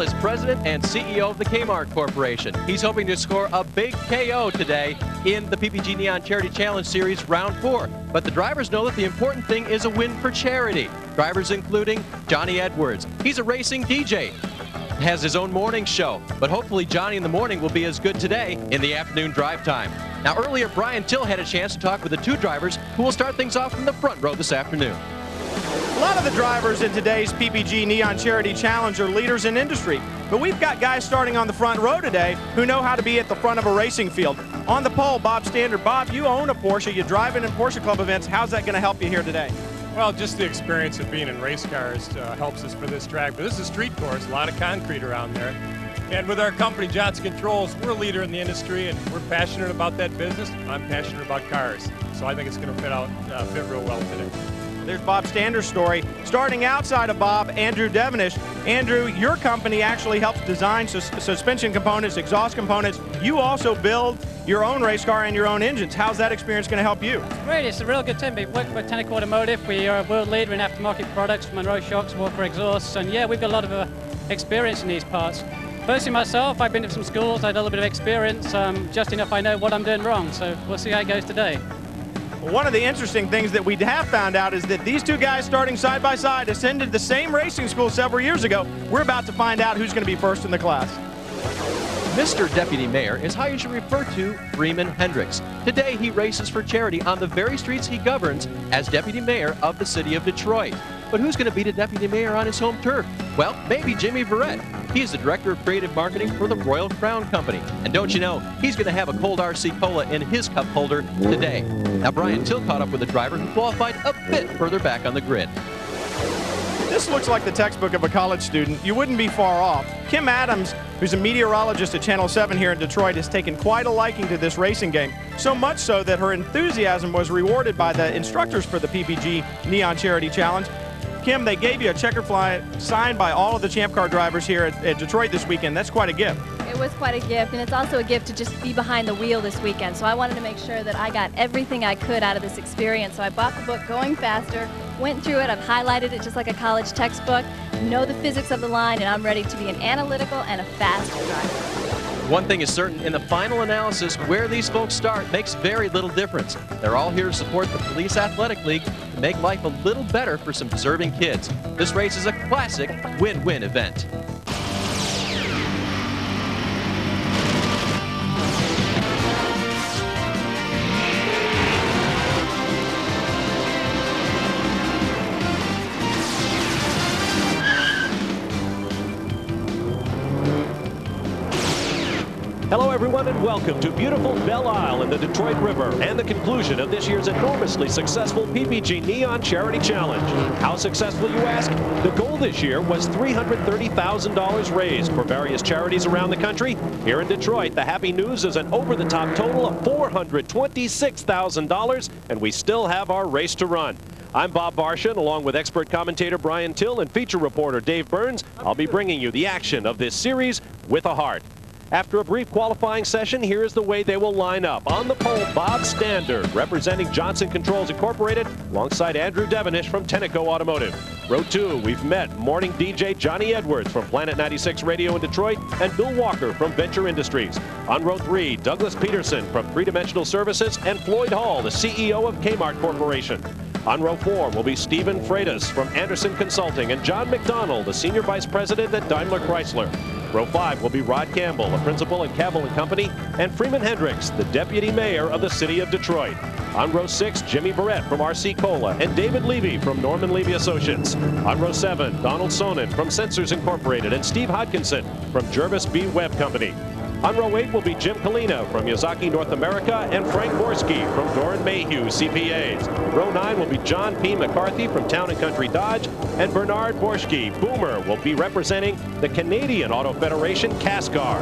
is president and CEO of the Kmart Corporation. He's hoping to score a big KO today in the PPG Neon Charity Challenge Series Round 4. But the drivers know that the important thing is a win for charity. Drivers including Johnny Edwards. He's a racing DJ. Has his own morning show, but hopefully Johnny in the morning will be as good today in the afternoon drive time. Now earlier, Brian Till had a chance to talk with the two drivers who will start things off from the front row this afternoon. A lot of the drivers in today's PPG Neon Charity Challenge are leaders in industry, but we've got guys starting on the front row today who know how to be at the front of a racing field. On the pole, Bob Standard. Bob, you own a Porsche, you drive in Porsche Club events. How's that going to help you here today? Well, just the experience of being in race cars helps us for this track. But this is a street course, a lot of concrete around there. And with our company, Johnson Controls, we're a leader in the industry, and we're passionate about that business. I'm passionate about cars. So I think it's going to fit real well today. There's Bob Stander's story. Starting outside of Bob, Andrew Devenish. Andrew, your company actually helps design suspension components, exhaust components. You also build your own race car and your own engines. How's that experience going to help you? Great, it's a real good team. We work for Tenneco Automotive. We are a world leader in aftermarket products, Monroe shocks, Walker exhausts, and yeah, we've got a lot of experience in these parts. Personally myself, I've been to some schools, I had a little bit of experience, just enough I know what I'm doing wrong, so we'll see how it goes today. One of the interesting things that we have found out is that these two guys starting side by side attended the same racing school several years ago. We're about to find out who's going to be first in the class. Mr. Deputy Mayor is how you should refer to Freeman Hendricks. Today he races for charity on the very streets he governs as Deputy Mayor of the city of Detroit. But who's going to beat a Deputy Mayor on his home turf? Well, maybe Jimmy Verrett. He's the Director of Creative Marketing for the Royal Crown Company. And don't you know, he's going to have a cold RC Cola in his cup holder today. Now, Brian Till caught up with a driver who qualified a bit further back on the grid. This looks like the textbook of a college student. You wouldn't be far off. Kim Adams, who's a meteorologist at Channel 7 here in Detroit, has taken quite a liking to this racing game. So much so that her enthusiasm was rewarded by the instructors for the PPG Neon Charity Challenge. Kim, they gave you a checker fly signed by all of the Champ Car drivers here at Detroit this weekend. That's quite a gift. It was quite a gift, and it's also a gift to just be behind the wheel this weekend. So I wanted to make sure that I got everything I could out of this experience. So I bought the book, Going Faster, went through it, I've highlighted it just like a college textbook, know the physics of the line, and I'm ready to be an analytical and a fast driver. One thing is certain, in the final analysis, where these folks start makes very little difference. They're all here to support the Police Athletic League to make life a little better for some deserving kids. This race is a classic win-win event. Hello everyone and welcome to beautiful Belle Isle in the Detroit River and the conclusion of this year's enormously successful PPG Neon Charity Challenge. How successful, you ask? The goal this year was $330,000 raised for various charities around the country. Here in Detroit, the happy news is an over-the-top total of $426,000, and we still have our race to run. I'm Bob Barshin, along with expert commentator Brian Till and feature reporter Dave Burns. I'll be bringing you the action of this series with a heart. After a brief qualifying session, here's the way they will line up. On the pole, Bob Standard, representing Johnson Controls Incorporated, alongside Andrew Devenish from Tenneco Automotive. Row 2, we've met morning DJ Johnny Edwards from Planet 96 Radio in Detroit and Bill Walker from Venture Industries. On Row 3, Douglas Peterson from Three Dimensional Services and Floyd Hall, the CEO of Kmart Corporation. On Row 4 will be Stephen Freitas from Anderson Consulting and John McDonald, the Senior Vice President at Daimler Chrysler. Row 5 will be Rod Campbell, a principal at Cavill & Company, and Freeman Hendricks, the Deputy Mayor of the City of Detroit. On Row 6, Jimmy Verrett from RC Cola and David Levy from Norman Levy Associates. On Row 7, Donald Sonnen from Sensors Incorporated and Steve Hodkinson from Jervis B. Webb Company. On Row 8 will be Jim Kalina from Yazaki North America and Frank Gorski from Doran Mayhew CPAs. Row 9 will be John P. McCarthy from Town & Country Dodge, and Bernard Borschke, Boomer, will be representing the Canadian Auto Federation CASCAR.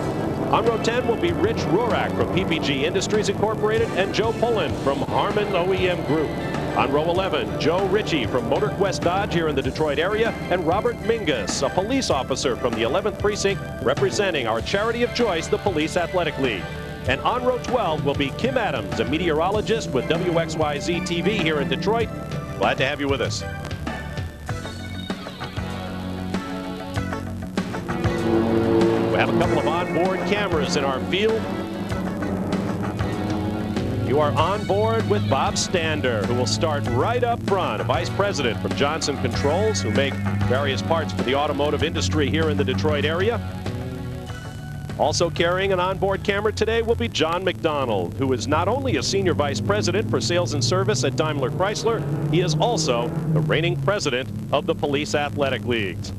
On Row 10 will be Rich Rurak from PPG Industries Incorporated and Joe Pullen from Harman OEM Group. On Row 11, Joe Ritchie from MotorQuest Dodge here in the Detroit area, and Robert Mingus, a police officer from the 11th Precinct, representing our charity of choice, the Police Athletic League. And on Row 12 will be Kim Adams, a meteorologist with WXYZ TV here in Detroit. Glad to have you with us. have a couple of onboard cameras in our field. You are on board with Bob Stander, who will start right up front, a vice president from Johnson Controls, who make various parts for the automotive industry here in the Detroit area. Also carrying an onboard camera today will be John McDonald, who is not only a senior vice president for sales and service at Daimler Chrysler, he is also the reigning president of the Police Athletic Leagues.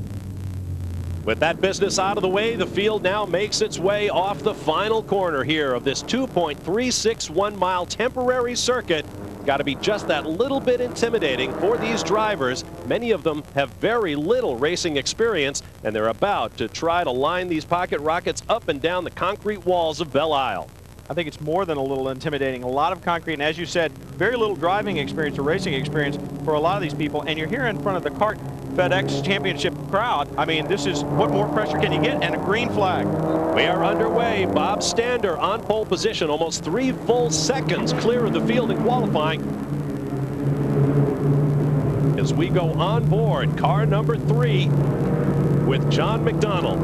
With that business out of the way, the field now makes its way off the final corner here of this 2.361 mile temporary circuit. Got to be just that little bit intimidating for these drivers. Many of them have very little racing experience, and they're about to try to line these pocket rockets up and down the concrete walls of Belle Isle. I think it's more than a little intimidating. A lot of concrete, and as you said, very little driving experience or racing experience for a lot of these people. And you're here in front of the CART FedEx Championship crowd. I mean, this is, what more pressure can you get? And a green flag. We are underway. Bob Stander on pole position, almost 3 full seconds clear of the field in qualifying. As we go on board, car number 3 with John McDonald.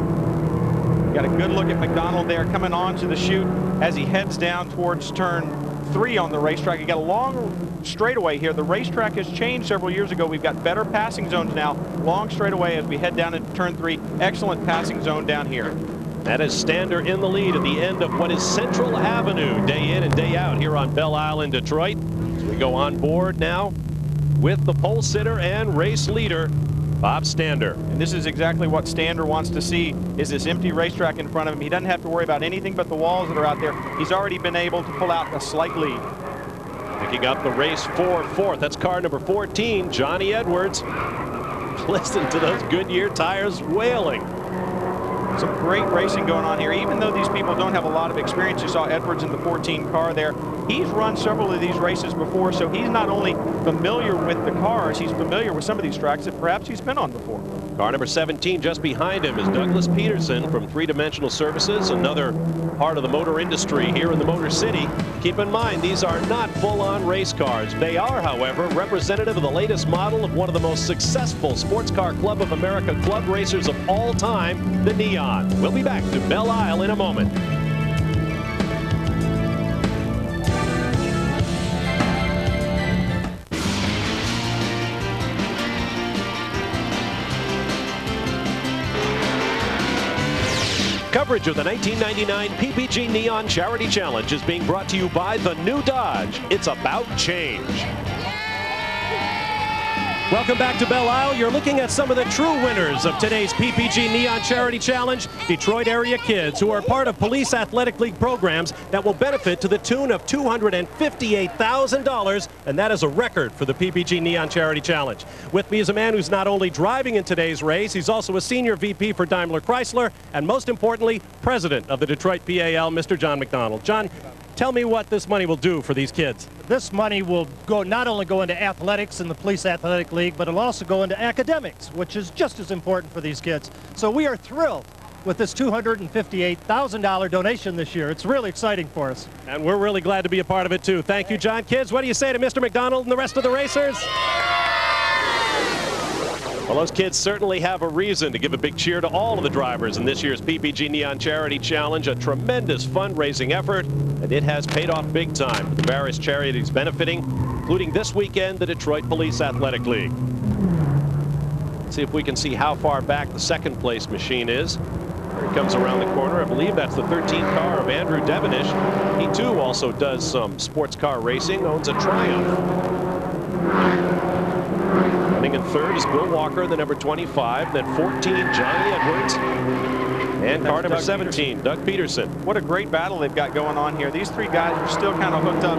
Got a good look at McDonald there coming on to the chute as he heads down towards turn 3 on the racetrack. You got a long straightaway here. The racetrack has changed several years ago. We've got better passing zones now. Long straightaway as we head down into turn 3. Excellent passing zone down here. That is Stander in the lead at the end of what is Central Avenue, day in and day out here on Belle Isle in Detroit. As we go on board now with the pole sitter and race leader, Bob Stander. And this is exactly what Stander wants to see, is this empty racetrack in front of him. He doesn't have to worry about anything but the walls that are out there. He's already been able to pull out a slight lead. Picking up the race for 4th. That's car number 14, Johnny Edwards. Listen to those Goodyear tires wailing. Some great racing going on here. Even though these people don't have a lot of experience, you saw Edwards in the 14 car there. He's run several of these races before, so he's not only familiar with the cars, he's familiar with some of these tracks that perhaps he's been on before. Car number 17 just behind him is Douglas Peterson from 3-Dimensional Services, another part of the motor industry here in the Motor City. Keep in mind, these are not full-on race cars. They are, however, representative of the latest model of one of the most successful Sports Car Club of America club racers of all time, the Neon. We'll be back to Belle Isle in a moment. Coverage of the 1999 PPG Neon Charity Challenge is being brought to you by the new Dodge. It's about change. Welcome back to Belle Isle. You're looking at some of the true winners of today's PPG Neon Charity Challenge, Detroit area kids who are part of Police Athletic League programs that will benefit to the tune of $258,000, and that is a record for the PPG Neon Charity Challenge. With me is a man who's not only driving in today's race, he's also a senior VP for Daimler Chrysler, and most importantly, president of the Detroit PAL, Mr. John McDonald. John, tell me what this money will do for these kids. This money will not only go into athletics in the Police Athletic League, but it'll also go into academics, which is just as important for these kids. So we are thrilled with this $258,000 donation this year. It's really exciting for us. And we're really glad to be a part of it, too. Thank you, John. Kids, what do you say to Mr. McDonald and the rest of the racers? Well, those kids certainly have a reason to give a big cheer to all of the drivers in this year's PPG Neon Charity Challenge, a tremendous fundraising effort, and it has paid off big time for the various charities benefiting, including this weekend, the Detroit Police Athletic League. Let's see if we can see how far back the second place machine is. Here he comes around the corner. I believe that's the 13th car of Andrew Devenish. He, too, also does some sports car racing, owns a Triumph. Running in third is Bill Walker, the number 25. Then 14, Johnny Edwards. And car number 17, Doug Peterson. What a great battle they've got going on here. These three guys are still kind of hooked up.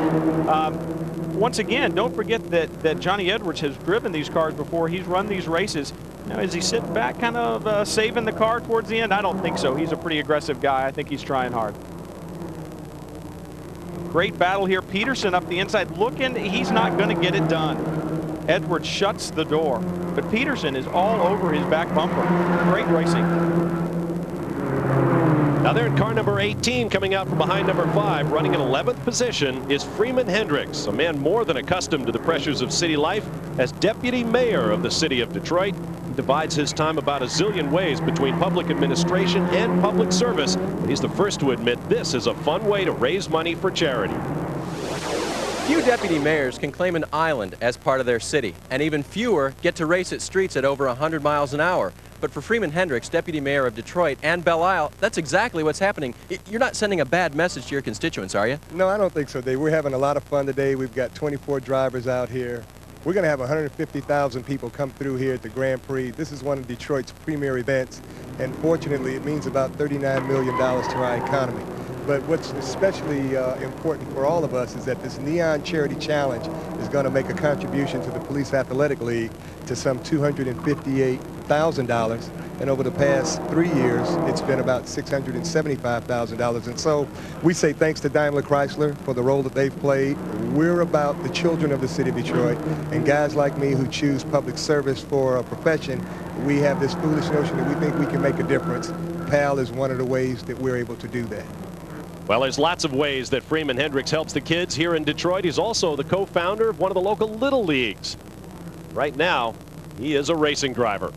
Once again, don't forget that Johnny Edwards has driven these cars before. He's run these races. Now, is he sitting back kind of saving the car towards the end? I don't think so. He's a pretty aggressive guy. I think he's trying hard. Great battle here. Peterson up the inside looking. He's not going to get it done. Edwards shuts the door, but Peterson is all over his back bumper. Great racing. Now there in car number 18, coming out from behind number 5, running in 11th position, is Freeman Hendricks, a man more than accustomed to the pressures of city life. As deputy mayor of the city of Detroit, he divides his time about a zillion ways between public administration and public service. But he's the first to admit this is a fun way to raise money for charity. Few deputy mayors can claim an island as part of their city, and even fewer get to race at streets at over 100 miles an hour. But for Freeman Hendricks, deputy mayor of Detroit and Belle Isle, that's exactly what's happening. You're not sending a bad message to your constituents, are you? No, I don't think so, Dave. We're having a lot of fun today. We've got 24 drivers out here. We're going to have 150,000 people come through here at the Grand Prix. This is one of Detroit's premier events, and fortunately, it means about $39 million to our economy. But what's especially important for all of us is that this Neon Charity Challenge is going to make a contribution to the Police Athletic League to some $258,000. And over the past 3 years, it's been about $675,000. And so we say thanks to Daimler Chrysler for the role that they've played. We're about the children of the city of Detroit. And guys like me who choose public service for a profession, we have this foolish notion that we think we can make a difference. PAL is one of the ways that we're able to do that. Well, there's lots of ways that Freeman Hendricks helps the kids here in Detroit. He's also the co-founder of one of the local Little Leagues. Right now, he is a racing driver.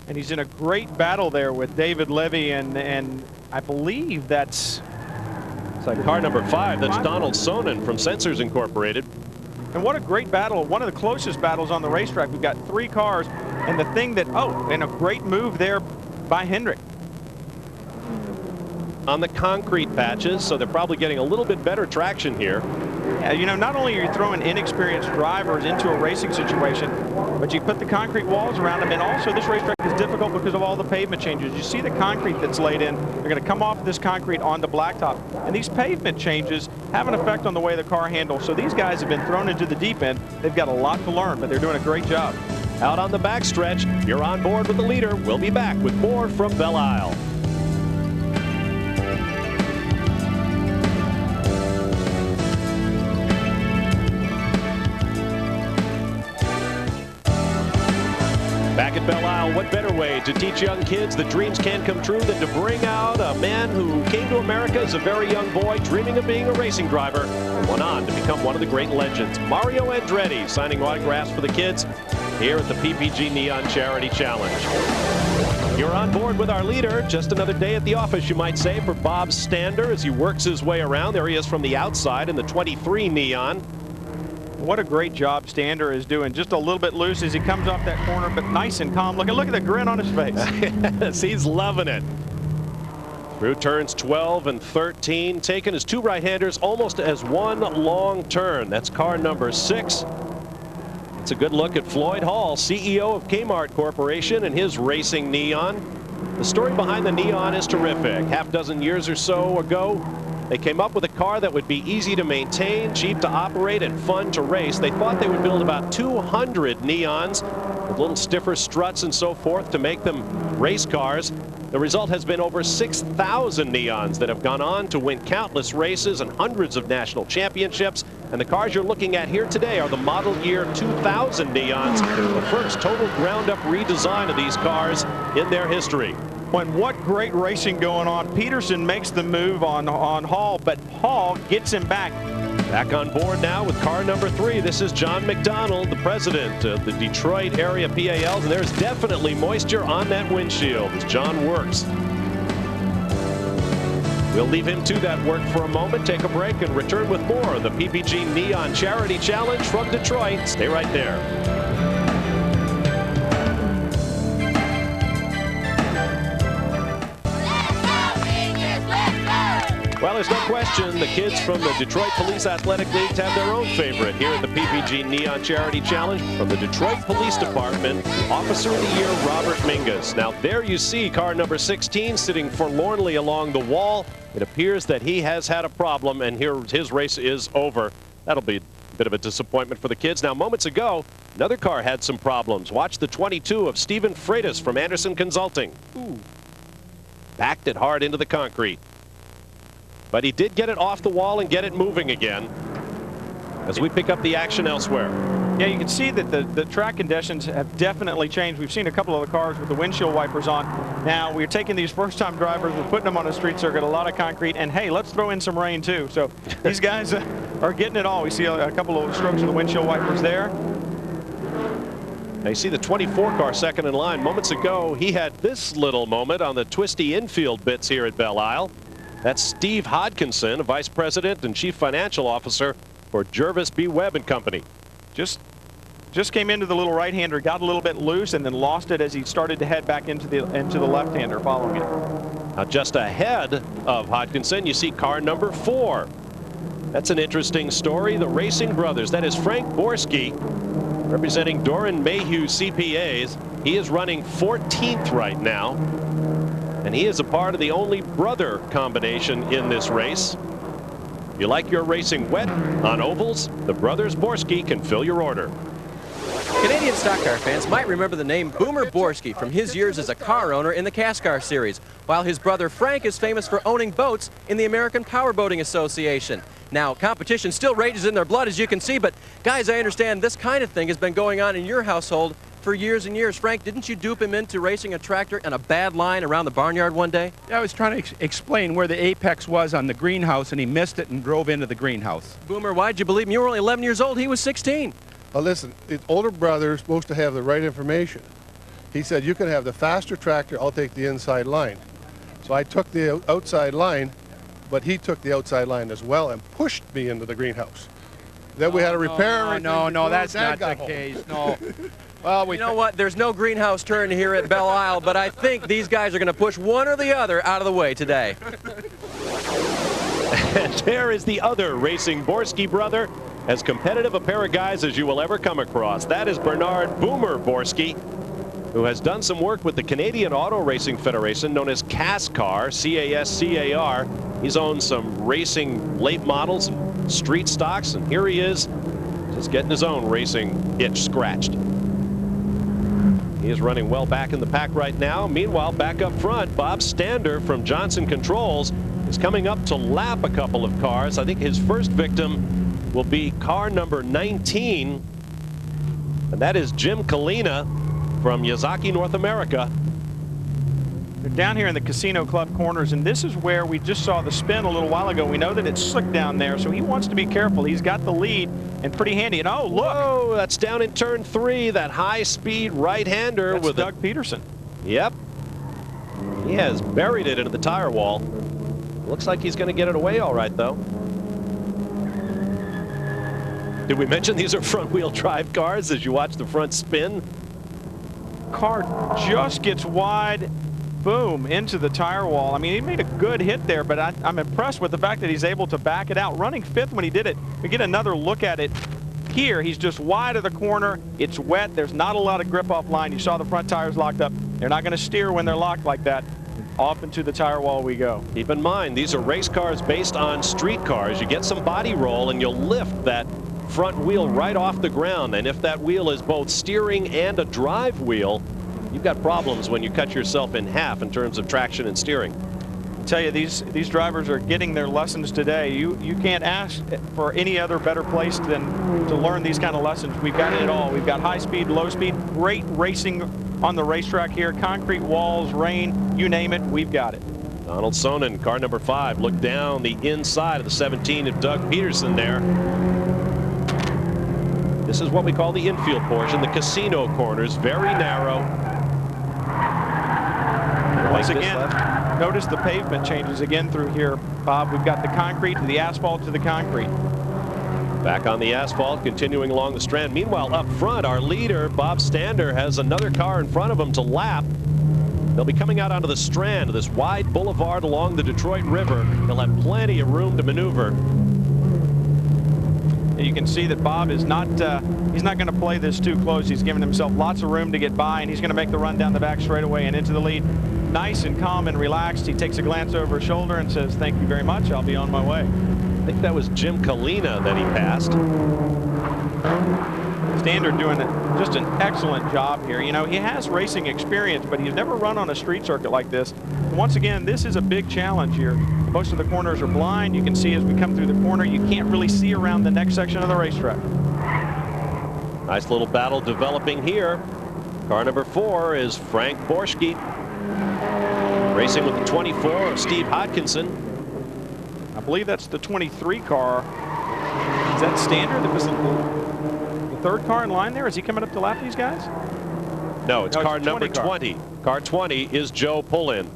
And he's in a great battle there with David Levy, and I believe that's car number 5. That's Donald Sonnen from Sensors Incorporated. And what a great battle, one of the closest battles on the racetrack. We've got 3 cars, and the thing that, and a great move there by Hendrick. On the concrete patches, so they're probably getting a little bit better traction here. Yeah, you know, not only are you throwing inexperienced drivers into a racing situation, but you put the concrete walls around them, and also this racetrack is difficult because of all the pavement changes. You see the concrete that's laid in. They're going to come off this concrete onto blacktop, and these pavement changes have an effect on the way the car handles. So these guys have been thrown into the deep end. They've got a lot to learn, but they're doing a great job. Out on the backstretch, you're on board with the leader. We'll be back with more from Belle Isle. Back at Belle Isle, what better way to teach young kids that dreams can come true than to bring out a man who came to America as a very young boy, dreaming of being a racing driver, and went on to become one of the great legends. Mario Andretti signing autographs for the kids here at the PPG Neon Charity Challenge. You're on board with our leader. Just another day at the office, you might say, for Bob Stander as he works his way around. There he is from the outside in the 23 Neon. What a great job Stander is doing. Just a little bit loose as he comes off that corner, but nice and calm looking. Look at the grin on his face. Yes, he's loving it. Through turns 12 and 13, taking his 2 right-handers almost as one long turn. That's car number 6. It's a good look at Floyd Hall, CEO of Kmart Corporation, and his racing Neon. The story behind the Neon is terrific. Half dozen years or so ago, they came up with a car that would be easy to maintain, cheap to operate, and fun to race. They thought they would build about 200 Neons with little stiffer struts and so forth to make them race cars. The result has been over 6,000 Neons that have gone on to win countless races and hundreds of national championships. And the cars you're looking at here today are the model year 2000 Neons, the first total ground-up redesign of these cars in their history. And what great racing going on. Peterson makes the move on Hall, but Hall gets him back. Back on board now with car number 3. This is John McDonald, the president of the Detroit area PALs, and there's definitely moisture on that windshield as John works. We'll leave him to that work for a moment, take a break, and return with more of the PPG Neon Charity Challenge from Detroit. Stay right there. Well, there's no question the kids from the Detroit Police Athletic Leagues have their own favorite here at the PPG Neon Charity Challenge. From the Detroit Police Department, Officer of the Year, Robert Mingus. Now, there you see car number 16 sitting forlornly along the wall. It appears that he has had a problem, and here his race is over. That'll be a bit of a disappointment for the kids. Now, moments ago, another car had some problems. Watch the 22 of Stephen Freitas from Anderson Consulting. Ooh. Backed it hard into the concrete. But he did get it off the wall and get it moving again as we pick up the action elsewhere. Yeah, you can see that the track conditions have definitely changed. We've seen a couple of the cars with the windshield wipers on. Now we're taking these first-time drivers, we're putting them on a street circuit, a lot of concrete, and hey, let's throw in some rain too. So these guys are getting it all. We see a couple of strokes of the windshield wipers there. They see the 24 car second in line. Moments ago, he had this little moment on the twisty infield bits here at Belle Isle. That's Steve Hodkinson, Vice President and Chief Financial Officer for Jervis B. Webb & Company. Just came into the little right-hander, got a little bit loose, and then lost it as he started to head back into the left-hander following it. Now just ahead of Hodkinson, you see car number 4. That's an interesting story. The Racing Brothers. That is Frank Borski, representing Doran Mayhew CPAs. He is running 14th right now, and he is a part of the only brother combination in this race. If you like your racing wet on ovals, the brothers Borski can fill your order. Canadian stock car fans might remember the name Boomer Borski from his years as a car owner in the CASCAR series, while his brother Frank is famous for owning boats in the American Powerboating Association. Now, competition still rages in their blood, as you can see, but guys, I understand this kind of thing has been going on in your household for years and years. Frank, didn't you dupe him into racing a tractor in a bad line around the barnyard one day? I was trying to explain where the apex was on the greenhouse, and he missed it and drove into the greenhouse. Boomer, why'd you believe him? You were only 11 years old. He was 16. Well, listen, the older brother is supposed to have the right information. He said, you can have the faster tractor, I'll take the inside line. So I took the outside line, but he took the outside line as well and pushed me into the greenhouse. Then we had to repair. No, that's not the case. No. Well, you know what? There's no greenhouse turn here at Belle Isle, but I think these guys are going to push one or the other out of the way today. And there is the other Racing Borski brother, as competitive a pair of guys as you will ever come across. That is Bernard Boomer Borski, who has done some work with the Canadian Auto Racing Federation, known as CASCAR, C-A-S-C-A-R. He's owned some racing late models and street stocks, and here he is, just getting his own racing itch scratched. He is running well back in the pack right now. Meanwhile, back up front, Bob Stander from Johnson Controls is coming up to lap a couple of cars. I think his first victim will be car number 19, and that is Jim Kalina from Yazaki, North America. They're down here in the Casino Club corners, and this is where we just saw the spin a little while ago. We know that it's slick down there, so he wants to be careful. He's got the lead and pretty handy. And oh, look! Whoa, that's down in turn 3, that high-speed right-hander with Doug Peterson. Yep. He has buried it into the tire wall. Looks like he's going to get it away all right, though. Did we mention these are front-wheel drive cars as you watch the front spin? Car just gets wide, boom, into the tire wall. I mean, he made a good hit there, but I'm impressed with the fact that he's able to back it out. Running 5th when he did it. We get another look at it here. He's just wide of the corner. It's wet. There's not a lot of grip off line. You saw the front tires locked up. They're not going to steer when they're locked like that. Off into the tire wall we go. Keep in mind, these are race cars based on street cars. You get some body roll and you'll lift that front wheel right off the ground, and if that wheel is both steering and a drive wheel, you've got problems when you cut yourself in half in terms of traction and steering. I tell you, these drivers are getting their lessons today. You can't ask for any other better place than to learn these kind of lessons. We've got it all. We've got high speed, low speed, great racing on the racetrack here, concrete walls, rain, you name it, we've got it. Donald Sonnen, car number 5, look down the inside of the 17 of Doug Peterson there. This is what we call the infield portion, the casino corners, very narrow. Once again, notice the pavement changes again through here, Bob. We've got the concrete to the asphalt to the concrete. Back on the asphalt, continuing along the strand. Meanwhile, up front, our leader, Bob Stander, has another car in front of him to lap. They'll be coming out onto the strand of this wide boulevard along the Detroit River. They'll have plenty of room to maneuver. And you can see that Bob is not he's not going to play this too close. He's giving himself lots of room to get by, and he's going to make the run down the back straightaway and into the lead. Nice and calm and relaxed. He takes a glance over his shoulder and says, "Thank you very much. I'll be on my way." I think that was Jim Kalina that he passed. Stander doing just an excellent job here. You know, he has racing experience, but he's never run on a street circuit like this. And once again, this is a big challenge here. Most of the corners are blind. You can see as we come through the corner, you can't really see around the next section of the racetrack. Nice little battle developing here. Car number 4 is Frank Borschke, racing with the 24 of Steve Hodkinson. I believe that's the 23 car. Is that Stander that was the third car in line there? Is he coming up to lap these guys? No, it's car number 20. Car 20 is Joe Pullin.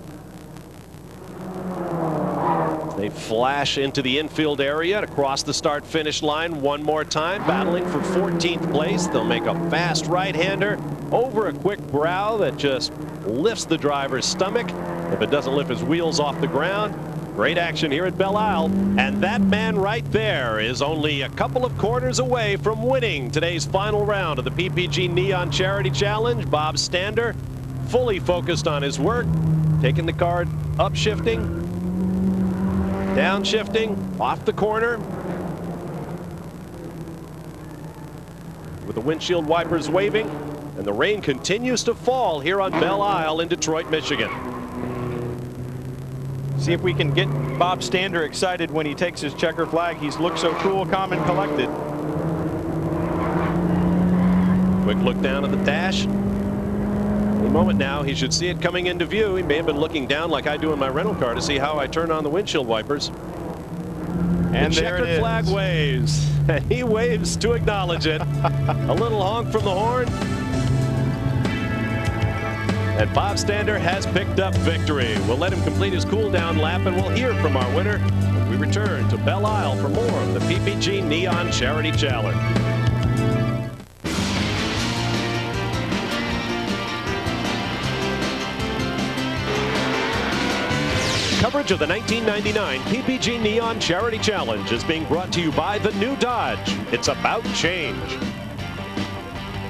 They flash into the infield area to cross the start-finish line one more time, battling for 14th place. They'll make a fast right-hander over a quick brow that just lifts the driver's stomach if it doesn't lift his wheels off the ground. Great action here at Belle Isle, and that man right there is only a couple of corners away from winning today's final round of the PPG Neon Charity Challenge. Bob Stander, fully focused on his work, taking the car upshifting, downshifting, off the corner, with the windshield wipers waving, and the rain continues to fall here on Belle Isle in Detroit, Michigan. See if we can get Bob Stander excited when he takes his checker flag. He's looked so cool, calm, and collected. Quick look down at the dash. Any moment now, he should see it coming into view. He may have been looking down like I do in my rental car to see how I turn on the windshield wipers. And the there it checkered is. flag waves, and he waves to acknowledge it. A little honk from the horn. And Bob Stander has picked up victory. We'll let him complete his cool-down lap, and we'll hear from our winner when we return to Belle Isle for more of the PPG Neon Charity Challenge. Coverage of the 1999 PPG Neon Charity Challenge is being brought to you by the new Dodge. It's about change.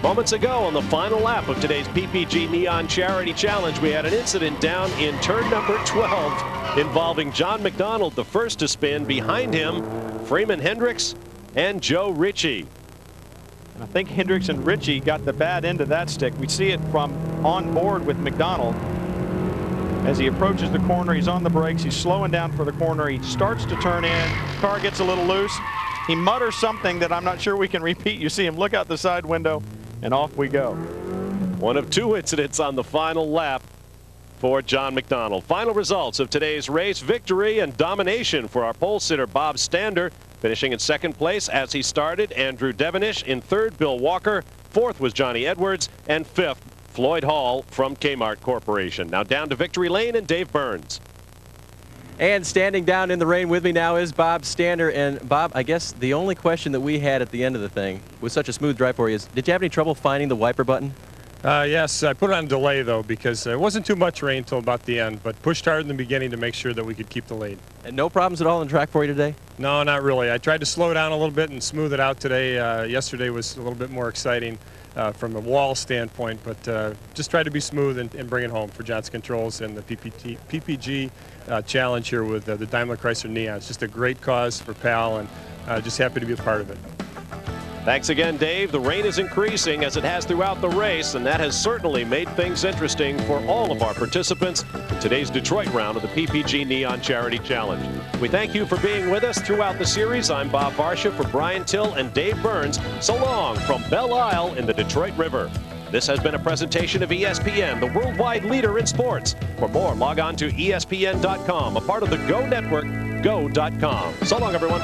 Moments ago on the final lap of today's PPG Neon Charity Challenge, we had an incident down in turn number 12 involving John McDonald, the first to spin. Behind him, Freeman Hendricks and Joe Ritchie. And I think Hendricks and Ritchie got the bad end of that stick. We see it from on board with McDonald. As he approaches the corner, he's on the brakes, he's slowing down for the corner, he starts to turn in, car gets a little loose. He mutters something that I'm not sure we can repeat. You see him look out the side window, and off we go. One of 2 incidents on the final lap for John McDonald. Final results of today's race: victory and domination for our pole sitter Bob Stander, finishing in 2nd place as he started. Andrew Devenish in 3rd, Bill Walker. 4th was Johnny Edwards, and 5th, Floyd Hall from Kmart Corporation. Now down to victory lane and Dave Burns. And standing down in the rain with me now is Bob Stander. And Bob, I guess the only question that we had at the end of the thing, with such a smooth drive for you, is did you have any trouble finding the wiper button? Yes, I put it on delay though, because it wasn't too much rain until about the end, but pushed hard in the beginning to make sure that we could keep the lead. And no problems at all on the track for you today? No, not really. I tried to slow down a little bit and smooth it out today. Yesterday was a little bit more exciting from a wall standpoint, but just tried to be smooth and bring it home for Johnson Controls and the PPG challenge here with the Daimler Chrysler Neon. It's just a great cause for PAL, and just happy to be a part of it. Thanks again, Dave. The rain is increasing as it has throughout the race, and that has certainly made things interesting for all of our participants in today's Detroit round of the PPG Neon Charity Challenge. We thank you for being with us throughout the series. I'm Bob Barsha for Brian Till and Dave Burns. So long from Belle Isle in the Detroit River. This has been a presentation of ESPN, the worldwide leader in sports. For more, log on to ESPN.com, a part of the Go Network, go.com. So long, everyone.